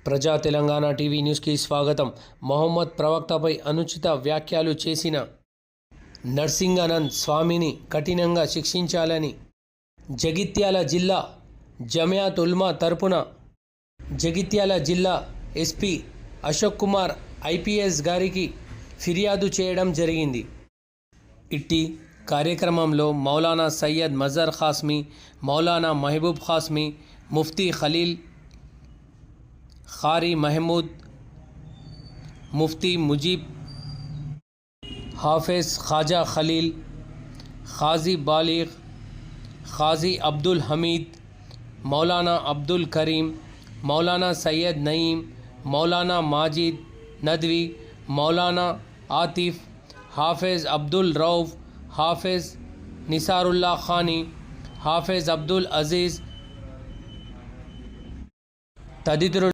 ప్రజా తెలంగాణ టీవీ న్యూస్కి స్వాగతం. మొహమ్మద్ ప్రవక్తపై అనుచిత వ్యాఖ్యలు చేసిన నర్సింగానంద్ స్వామిని కఠినంగా శిక్షించాలని జగిత్యాల జిల్లా జమియాత్ ఉల్మా తరపున జగిత్యాల జిల్లా ఎస్పీ అశోక్ కుమార్ ఐపీఎస్ గారికి ఫిర్యాదు చేయడం జరిగింది. ఇట్టి కార్యక్రమంలో మౌలానా సయ్యద్ మజర్ ఖాస్మీ, మౌలానా మహబూబ్ ఖాస్మీ, ముఫ్తీ ఖలీల్ ఖారీ మహమూద్, ముఫ్తీ ముజీబ్, హాఫిజ్ ఖాజా ఖలీల్, ఖాజీ బాలిగ్, ఖాజీ అబ్దుల్ హమీద్, మౌలానా అబ్దుల్ కరీం, మౌలానా సయ్యద్ నయీం, మౌలానా మాజిద్ నద్వీ, మౌలానా ఆతిఫ్, హాఫిజ్ అబ్దుల్ రౌఫ్, హాఫిజ్ నిసారుల్లా ఖానీ, హాఫిజ్ అబ్దుల్ అజీజ్ తదితరులు